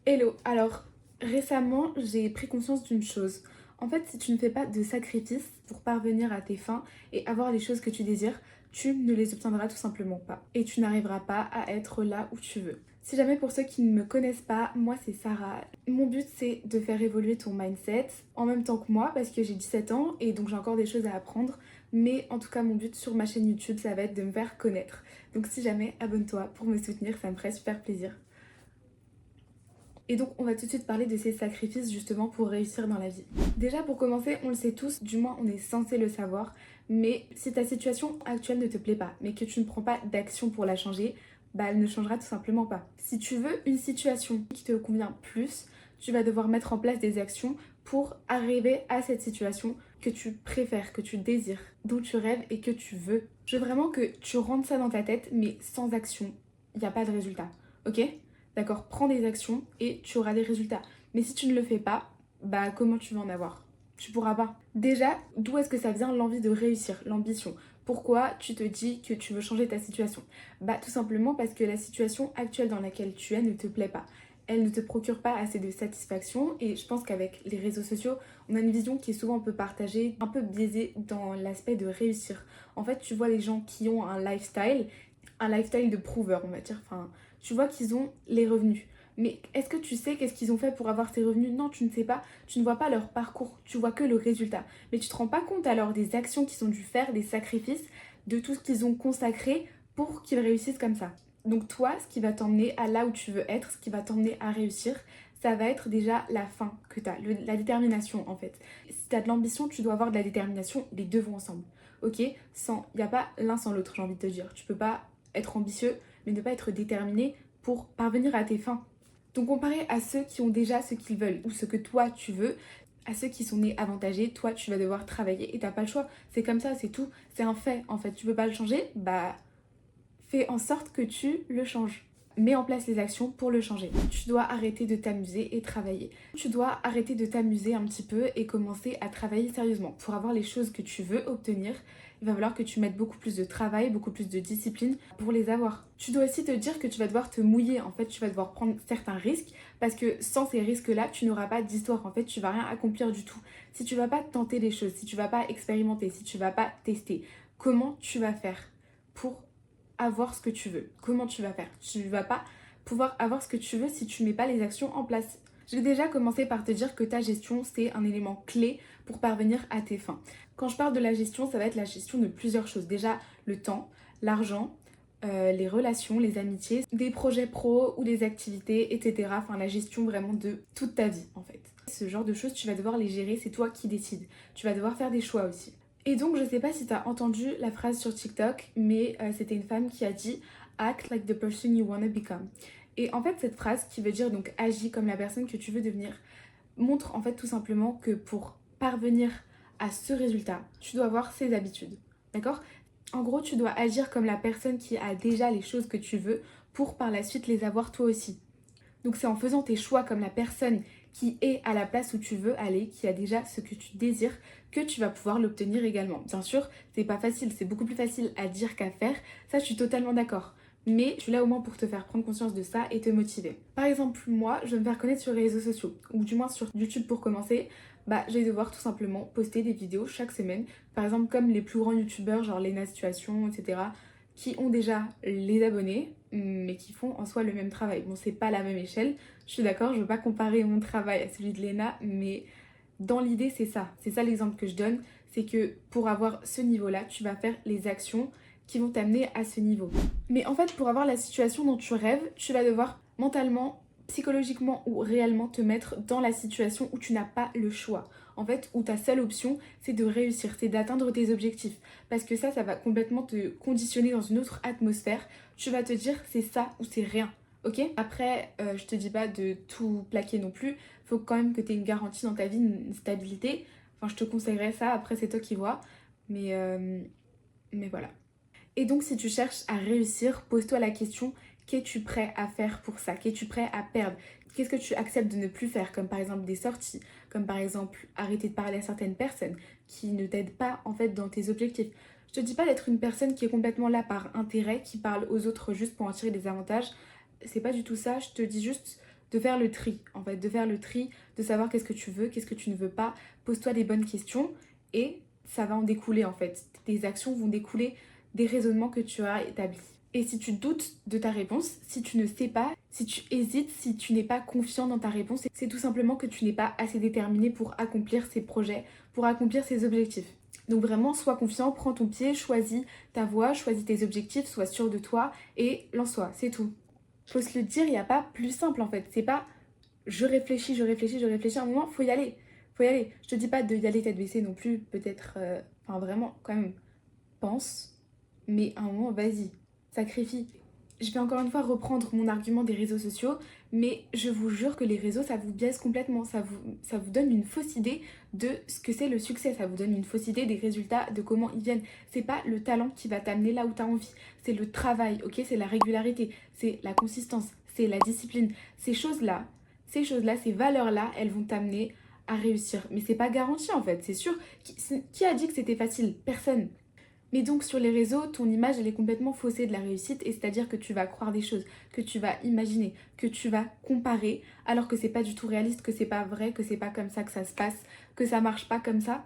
Hello, alors récemment j'ai pris conscience d'une chose. En fait, si tu ne fais pas de sacrifices pour parvenir à tes fins et avoir les choses que tu désires, tu ne les obtiendras tout simplement pas. Et tu n'arriveras pas à être là où tu veux. Si jamais pour ceux qui ne me connaissent pas, moi c'est Sarah. Mon but c'est de faire évoluer ton mindset en même temps que moi parce que j'ai 17 ans et donc j'ai encore des choses à apprendre. Mais en tout cas mon but sur ma chaîne YouTube ça va être de me faire connaître. Donc si jamais, abonne-toi pour me soutenir, ça me ferait super plaisir. Et donc on va tout de suite parler de ces sacrifices justement pour réussir dans la vie. Déjà pour commencer, on le sait tous, du moins on est censé le savoir, mais si ta situation actuelle ne te plaît pas, mais que tu ne prends pas d'action pour la changer, bah elle ne changera tout simplement pas. Si tu veux une situation qui te convient plus, tu vas devoir mettre en place des actions pour arriver à cette situation que tu préfères, que tu désires, dont tu rêves et que tu veux. Je veux vraiment que tu rentres ça dans ta tête, mais sans action, il n'y a pas de résultat. Ok? D'accord, prends des actions et tu auras des résultats. Mais si tu ne le fais pas, bah comment tu vas en avoir? Tu pourras pas. Déjà, d'où est-ce que ça vient l'envie de réussir, l'ambition? Pourquoi tu te dis que tu veux changer ta situation? Bah tout simplement parce que la situation actuelle dans laquelle tu es ne te plaît pas. Elle ne te procure pas assez de satisfaction et je pense qu'avec les réseaux sociaux, on a une vision qui est souvent un peu partagée, un peu biaisée dans l'aspect de réussir. En fait, tu vois les gens qui ont un lifestyle de prouveur, on va dire. Enfin, tu vois qu'ils ont les revenus. Mais est-ce que tu sais qu'est-ce qu'ils ont fait pour avoir ces revenus? Non, tu ne sais pas. Tu ne vois pas leur parcours. Tu vois que le résultat. Mais tu te rends pas compte alors des actions qu'ils ont dû faire, des sacrifices, de tout ce qu'ils ont consacré pour qu'ils réussissent comme ça. Donc toi, ce qui va t'emmener à là où tu veux être, ce qui va t'emmener à réussir, ça va être déjà la fin que tu as, la détermination en fait. Si tu as de l'ambition, tu dois avoir de la détermination, les deux vont ensemble. Ok? Sans, il n'y a pas l'un sans l'autre, j'ai envie de te dire. Tu peux pas être ambitieux, mais ne pas être déterminé pour parvenir à tes fins. Donc comparé à ceux qui ont déjà ce qu'ils veulent ou ce que toi tu veux, à ceux qui sont nés avantagés, toi tu vas devoir travailler et t'as pas le choix. C'est comme ça, c'est tout. C'est un fait en fait. Tu peux pas le changer, bah fais en sorte que tu le changes. Mets en place les actions pour le changer. Tu dois arrêter de t'amuser et travailler. Tu dois arrêter de t'amuser un petit peu et commencer à travailler sérieusement. Pour avoir les choses que tu veux obtenir, il va falloir que tu mettes beaucoup plus de travail, beaucoup plus de discipline pour les avoir. Tu dois aussi te dire que tu vas devoir te mouiller. En fait, tu vas devoir prendre certains risques parce que sans ces risques-là, tu n'auras pas d'histoire. En fait, tu vas rien accomplir du tout. Si tu vas pas tenter les choses, si tu vas pas expérimenter, si tu vas pas tester, comment tu vas faire pour avoir ce que tu veux? Comment tu vas faire? Tu vas pas pouvoir avoir ce que tu veux si tu mets pas les actions en place. Je vais déjà commencer par te dire que ta gestion, c'est un élément clé pour parvenir à tes fins. Quand je parle de la gestion, ça va être la gestion de plusieurs choses. Déjà, le temps, l'argent, les relations, les amitiés, des projets pro ou des activités, etc. Enfin, la gestion vraiment de toute ta vie, en fait. Ce genre de choses, tu vas devoir les gérer, c'est toi qui décides. Tu vas devoir faire des choix aussi. Et donc, je sais pas si t'as entendu la phrase sur TikTok, mais c'était une femme qui a dit Act like the person you wanna become. Et en fait, cette phrase qui veut dire donc agis comme la personne que tu veux devenir, montre en fait tout simplement que pour parvenir à ce résultat, tu dois avoir ces habitudes. D'accord? En gros, tu dois agir comme la personne qui a déjà les choses que tu veux pour par la suite les avoir toi aussi. Donc c'est en faisant tes choix comme la personne qui est à la place où tu veux aller, qui a déjà ce que tu désires, que tu vas pouvoir l'obtenir également. Bien sûr, c'est pas facile, c'est beaucoup plus facile à dire qu'à faire, ça je suis totalement d'accord. Mais je suis là au moins pour te faire prendre conscience de ça et te motiver. Par exemple, moi, je vais me faire connaître sur les réseaux sociaux, ou du moins sur YouTube pour commencer. Bah, je vais devoir tout simplement poster des vidéos chaque semaine. Par exemple, comme les plus grands youtubeurs, genre Lena Situation, etc., qui ont déjà les abonnés, mais qui font en soi le même travail. Bon, c'est pas la même échelle, je suis d'accord, je veux pas comparer mon travail à celui de Lena, mais dans l'idée, c'est ça. C'est ça l'exemple que je donne, c'est que pour avoir ce niveau-là, tu vas faire les actions qui vont t'amener à ce niveau. Mais en fait, pour avoir la situation dont tu rêves, tu vas devoir mentalement, psychologiquement ou réellement te mettre dans la situation où tu n'as pas le choix. En fait, où ta seule option, c'est de réussir, c'est d'atteindre tes objectifs. Parce que ça va complètement te conditionner dans une autre atmosphère. Tu vas te dire, c'est ça ou c'est rien. Ok? Après, je te dis pas de tout plaquer non plus. Faut quand même que tu aies une garantie dans ta vie, une stabilité. Enfin, je te conseillerais ça. Après, c'est toi qui vois. Mais, euh, mais voilà. Et donc, si tu cherches à réussir, pose-toi la question, qu'es-tu prêt à faire pour ça? Qu'es-tu prêt à perdre? Qu'est-ce que tu acceptes de ne plus faire? Comme par exemple des sorties, comme par exemple arrêter de parler à certaines personnes qui ne t'aident pas en fait dans tes objectifs. Je te dis pas d'être une personne qui est complètement là par intérêt, qui parle aux autres juste pour en tirer des avantages. C'est pas du tout ça. Je te dis juste de faire le tri, en fait, de faire le tri, de savoir qu'est-ce que tu veux, qu'est-ce que tu ne veux pas. Pose-toi les bonnes questions et ça va en découler, en fait. Tes actions vont découler des raisonnements que tu as établis. Et si tu doutes de ta réponse, si tu ne sais pas, si tu hésites, si tu n'es pas confiant dans ta réponse, c'est tout simplement que tu n'es pas assez déterminé pour accomplir ces projets, pour accomplir ces objectifs. Donc vraiment, sois confiant, prends ton pied, choisis ta voie, choisis tes objectifs, sois sûr de toi et lance-toi, c'est tout. Faut se le dire, il n'y a pas plus simple en fait. C'est pas je réfléchis, je réfléchis, je réfléchis. À un moment, faut y aller. Faut y aller. Je te dis pas de y aller tête baissée non plus, peut-être. Enfin, vraiment, quand même, pense. Mais à un moment, vas-y, sacrifie. Je vais encore une fois reprendre mon argument des réseaux sociaux, mais je vous jure que les réseaux, ça vous biaise complètement. Ça vous donne une fausse idée de ce que c'est le succès. Ça vous donne une fausse idée des résultats, de comment ils viennent. C'est pas le talent qui va t'amener là où tu as envie. C'est le travail, ok? C'est la régularité, c'est la consistance, c'est la discipline. Ces choses-là, ces valeurs-là, elles vont t'amener à réussir. Mais c'est pas garanti en fait, c'est sûr. Qui a dit que c'était facile? Personne. Mais donc sur les réseaux, ton image elle est complètement faussée de la réussite et c'est-à-dire que tu vas croire des choses, que tu vas imaginer, que tu vas comparer alors que c'est pas du tout réaliste, que c'est pas vrai, que c'est pas comme ça que ça se passe, que ça marche pas comme ça.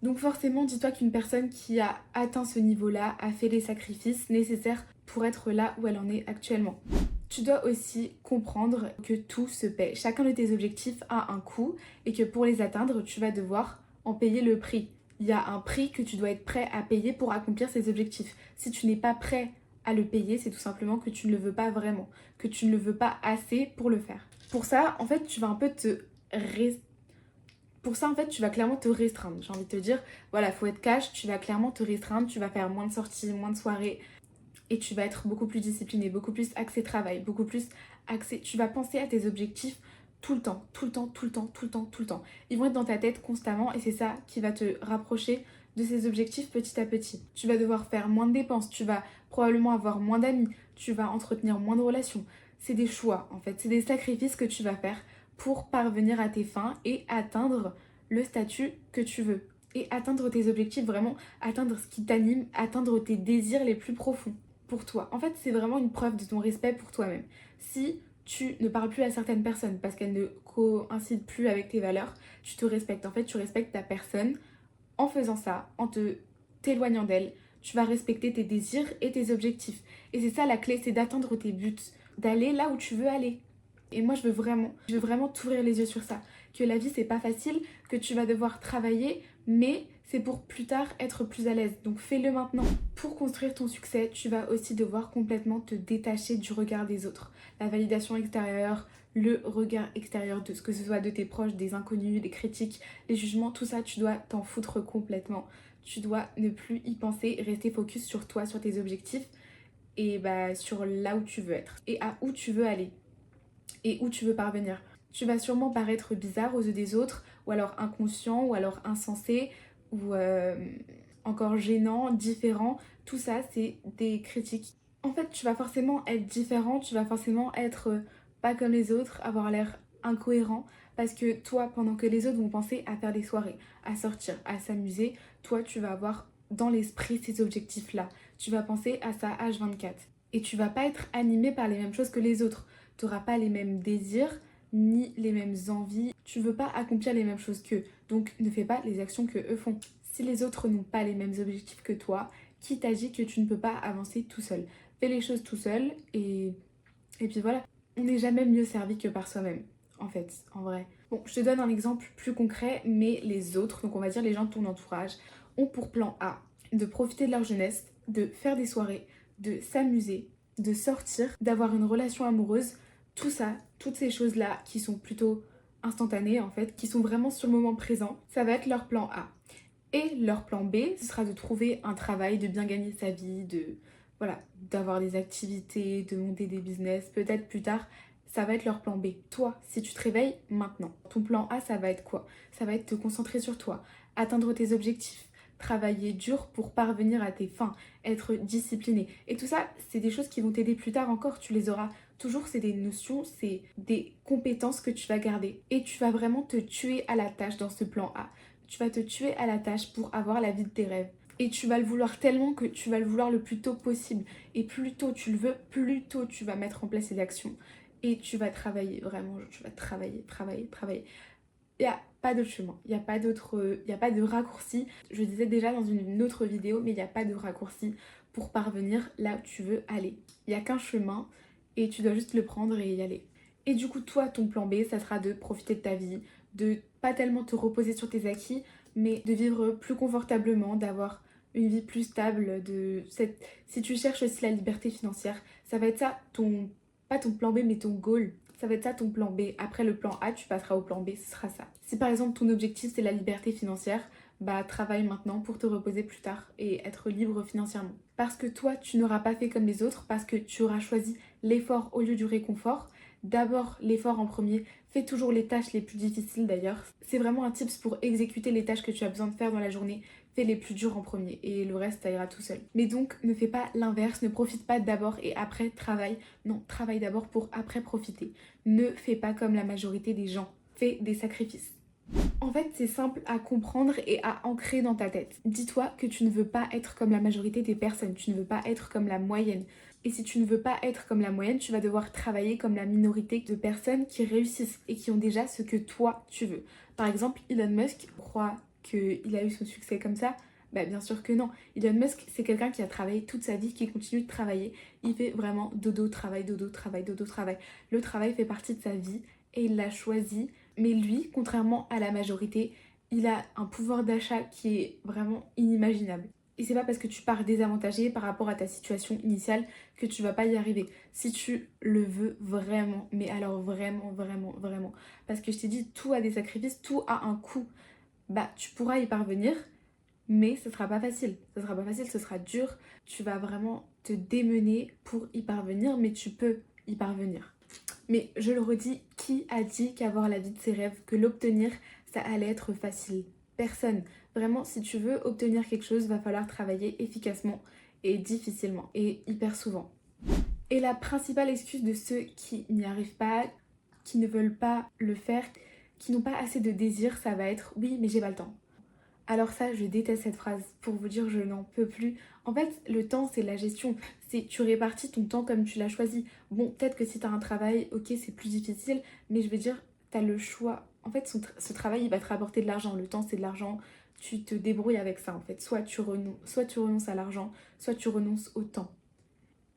Donc forcément, dis-toi qu'une personne qui a atteint ce niveau-là a fait les sacrifices nécessaires pour être là où elle en est actuellement. Tu dois aussi comprendre que tout se paie. Chacun de tes objectifs a un coût et que pour les atteindre, tu vas devoir en payer le prix. Il y a un prix que tu dois être prêt à payer pour accomplir ces objectifs. Si tu n'es pas prêt à le payer, c'est tout simplement que tu ne le veux pas vraiment, que tu ne le veux pas assez pour le faire. Pour ça, en fait, tu vas un peu Pour ça, en fait, tu vas clairement te restreindre. J'ai envie de te dire, voilà, faut être cash, tu vas clairement te restreindre, tu vas faire moins de sorties, moins de soirées, et tu vas être beaucoup plus discipliné, beaucoup plus axé travail, beaucoup plus axé. Tu vas penser à tes objectifs tout le temps, tout le temps, tout le temps, tout le temps, tout le temps. Ils vont être dans ta tête constamment et c'est ça qui va te rapprocher de ces objectifs petit à petit. Tu vas devoir faire moins de dépenses, tu vas probablement avoir moins d'amis, tu vas entretenir moins de relations. C'est des choix en fait, c'est des sacrifices que tu vas faire pour parvenir à tes fins et atteindre le statut que tu veux. Et atteindre tes objectifs, vraiment atteindre ce qui t'anime, atteindre tes désirs les plus profonds pour toi. En fait, c'est vraiment une preuve de ton respect pour toi-même. Si tu ne parles plus à certaines personnes parce qu'elles ne coïncident plus avec tes valeurs, tu te respectes. En fait, tu respectes ta personne en faisant ça, en t'éloignant d'elle. Tu vas respecter tes désirs et tes objectifs. Et c'est ça la clé, c'est d'atteindre tes buts, d'aller là où tu veux aller. Et moi, je veux vraiment t'ouvrir les yeux sur ça. Que la vie, c'est pas facile, que tu vas devoir travailler, mais c'est pour plus tard être plus à l'aise. Donc fais-le maintenant. Pour construire ton succès, tu vas aussi devoir complètement te détacher du regard des autres. La validation extérieure, le regard extérieur de ce que ce soit de tes proches, des inconnus, des critiques, les jugements, tout ça, tu dois t'en foutre complètement. Tu dois ne plus y penser, rester focus sur toi, sur tes objectifs et sur là où tu veux être et à où tu veux aller et où tu veux parvenir. Tu vas sûrement paraître bizarre aux yeux des autres, ou alors inconscient, ou alors insensé, ou encore gênant, différent. Tout ça, c'est des critiques. En fait, tu vas forcément être différent, tu vas forcément être pas comme les autres, avoir l'air incohérent, parce que toi, pendant que les autres vont penser à faire des soirées, à sortir, à s'amuser, toi, tu vas avoir dans l'esprit ces objectifs-là. Tu vas penser à ça H24. Et tu vas pas être animé par les mêmes choses que les autres. Tu n'auras pas les mêmes désirs ni les mêmes envies. Tu veux pas accomplir les mêmes choses qu'eux. Donc ne fais pas les actions que eux font. Si les autres n'ont pas les mêmes objectifs que toi, qui t'a dit que tu ne peux pas avancer tout seul? Fais les choses tout seul et puis voilà. On n'est jamais mieux servi que par soi-même, en fait, en vrai. Bon, je te donne un exemple plus concret, mais les autres, donc on va dire les gens de ton entourage, ont pour plan A de profiter de leur jeunesse, de faire des soirées, de s'amuser, de sortir, d'avoir une relation amoureuse, tout ça, toutes ces choses-là qui sont plutôt instantanées en fait, qui sont vraiment sur le moment présent, ça va être leur plan A. Et leur plan B, ce sera de trouver un travail, de bien gagner sa vie, voilà, d'avoir des activités, de monter des business, peut-être plus tard, ça va être leur plan B. Toi, si tu te réveilles maintenant, ton plan A, ça va être quoi? Ça va être te concentrer sur toi, atteindre tes objectifs, travailler dur pour parvenir à tes fins, être discipliné. Et tout ça, c'est des choses qui vont t'aider plus tard encore, tu les auras toujours, c'est des notions, c'est des compétences que tu vas garder. Et tu vas vraiment te tuer à la tâche dans ce plan A. Tu vas te tuer à la tâche pour avoir la vie de tes rêves. Et tu vas le vouloir tellement que tu vas le vouloir le plus tôt possible. Et plus tôt tu le veux, plus tôt tu vas mettre en place ces actions. et tu vas travailler, vraiment, tu vas travailler, travailler, travailler. Il n'y a pas d'autre chemin, il n'y a pas d'autre, il n'y a pas de raccourci. Je disais déjà dans une autre vidéo, mais il n'y a pas de raccourci pour parvenir là où tu veux aller. Il n'y a qu'un chemin et tu dois juste le prendre et y aller. Et du coup, toi, ton plan B, ça sera de profiter de ta vie, de pas tellement te reposer sur tes acquis, mais de vivre plus confortablement, d'avoir une vie plus stable, si tu cherches aussi la liberté financière, ça va être ça ton, pas ton plan B, mais ton goal. Ça va être ça ton plan B. Après le plan A, tu passeras au plan B, ce sera ça. Si par exemple ton objectif c'est la liberté financière, bah travaille maintenant pour te reposer plus tard et être libre financièrement. Parce que toi, tu n'auras pas fait comme les autres, parce que tu auras choisi l'effort au lieu du réconfort. D'abord l'effort en premier, fais toujours les tâches les plus difficiles d'ailleurs. C'est vraiment un tips pour exécuter les tâches que tu as besoin de faire dans la journée. Fais les plus durs en premier et le reste ça ira tout seul. Mais donc ne fais pas l'inverse, ne profite pas d'abord et après travaille. Non, travaille d'abord pour après profiter. Ne fais pas comme la majorité des gens. Fais des sacrifices. En fait, c'est simple à comprendre et à ancrer dans ta tête. Dis-toi que tu ne veux pas être comme la majorité des personnes, tu ne veux pas être comme la moyenne. Et si tu ne veux pas être comme la moyenne, tu vas devoir travailler comme la minorité de personnes qui réussissent et qui ont déjà ce que toi tu veux. Par exemple, Elon Musk croit qu'il a eu son succès comme ça. Bah bien sûr que non. Elon Musk, c'est quelqu'un qui a travaillé toute sa vie, qui continue de travailler. Il fait vraiment dodo, travail, dodo, travail, dodo, travail. Le travail fait partie de sa vie et il l'a choisi. Mais lui, contrairement à la majorité, il a un pouvoir d'achat qui est vraiment inimaginable. Et c'est pas parce que tu pars désavantagé par rapport à ta situation initiale que tu vas pas y arriver. Si tu le veux vraiment, mais alors vraiment, vraiment, vraiment. Parce que je t'ai dit, tout a des sacrifices, tout a un coût. Bah, tu pourras y parvenir, mais ce sera pas facile. Ce sera pas facile, ce sera dur. Tu vas vraiment te démener pour y parvenir, mais tu peux y parvenir. Mais je le redis, qui a dit qu'avoir la vie de ses rêves, que l'obtenir, ça allait être facile? Personne. Vraiment, si tu veux obtenir quelque chose, va falloir travailler efficacement et difficilement et hyper souvent. Et la principale excuse de ceux qui n'y arrivent pas, qui ne veulent pas le faire, qui n'ont pas assez de désir, ça va être oui, mais j'ai pas le temps. Alors ça, je déteste cette phrase. Pour vous dire, je n'en peux plus. En fait, le temps, c'est la gestion. C'est tu répartis ton temps comme tu l'as choisi. Bon, peut-être que si tu as un travail, ok, c'est plus difficile, mais je veux dire, tu as le choix. En fait, ce travail, il va te rapporter de l'argent. Le temps, c'est de l'argent. Tu te débrouilles avec ça, en fait. Soit tu renonces à l'argent, soit tu renonces au temps.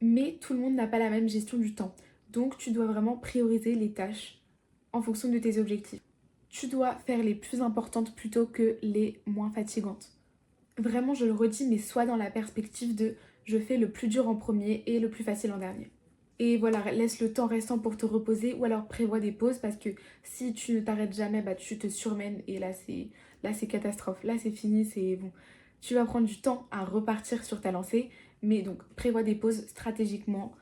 Mais tout le monde n'a pas la même gestion du temps. Donc, tu dois vraiment prioriser les tâches en fonction de tes objectifs. Tu dois faire les plus importantes plutôt que les moins fatigantes. Vraiment, je le redis, mais sois dans la perspective de je fais le plus dur en premier et le plus facile en dernier. Et voilà, laisse le temps restant pour te reposer ou alors prévois des pauses parce que si tu ne t'arrêtes jamais, bah tu te surmènes et là c'est catastrophe. Là c'est fini, c'est bon. Tu vas prendre du temps à repartir sur ta lancée, mais donc prévois des pauses stratégiquement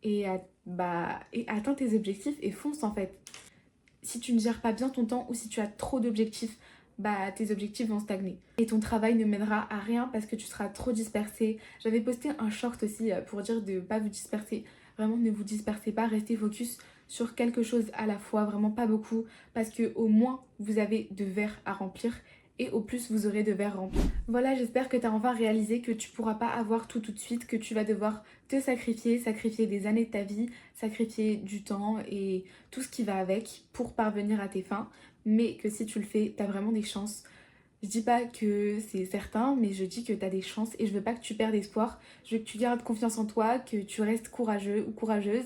et atteins tes objectifs et fonce en fait. Si tu ne gères pas bien ton temps ou si tu as trop d'objectifs, bah tes objectifs vont stagner. Et ton travail ne mènera à rien parce que tu seras trop dispersé. J'avais posté un short aussi pour dire de ne pas vous disperser. Vraiment, ne vous dispersez pas, restez focus sur quelque chose à la fois, vraiment pas beaucoup, parce que au moins vous avez de verres à remplir et au plus vous aurez de verres remplis. Voilà, j'espère que tu as enfin réalisé que tu pourras pas avoir tout de suite, que tu vas devoir te sacrifier des années de ta vie, sacrifier du temps et tout ce qui va avec pour parvenir à tes fins, mais que si tu le fais, tu as vraiment des chances. Je dis pas que c'est certain, mais je dis que tu as des chances et je veux pas que tu perdes espoir. Je veux que tu gardes confiance en toi, que tu restes courageux ou courageuse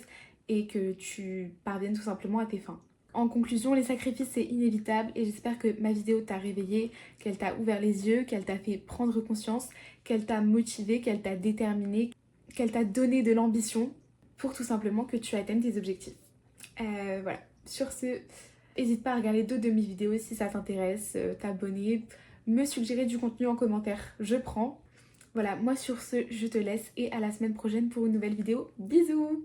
et que tu parviennes tout simplement à tes fins. En conclusion, les sacrifices c'est inévitable et j'espère que ma vidéo t'a réveillée, qu'elle t'a ouvert les yeux, qu'elle t'a fait prendre conscience, qu'elle t'a motivé, qu'elle t'a déterminé, qu'elle t'a donné de l'ambition pour tout simplement que tu atteignes tes objectifs. Voilà, sur ce, n'hésite pas à regarder d'autres de mes vidéos si ça t'intéresse, t'abonner, me suggérer du contenu en commentaire, je prends. Voilà, moi sur ce, je te laisse et à la semaine prochaine pour une nouvelle vidéo. Bisous!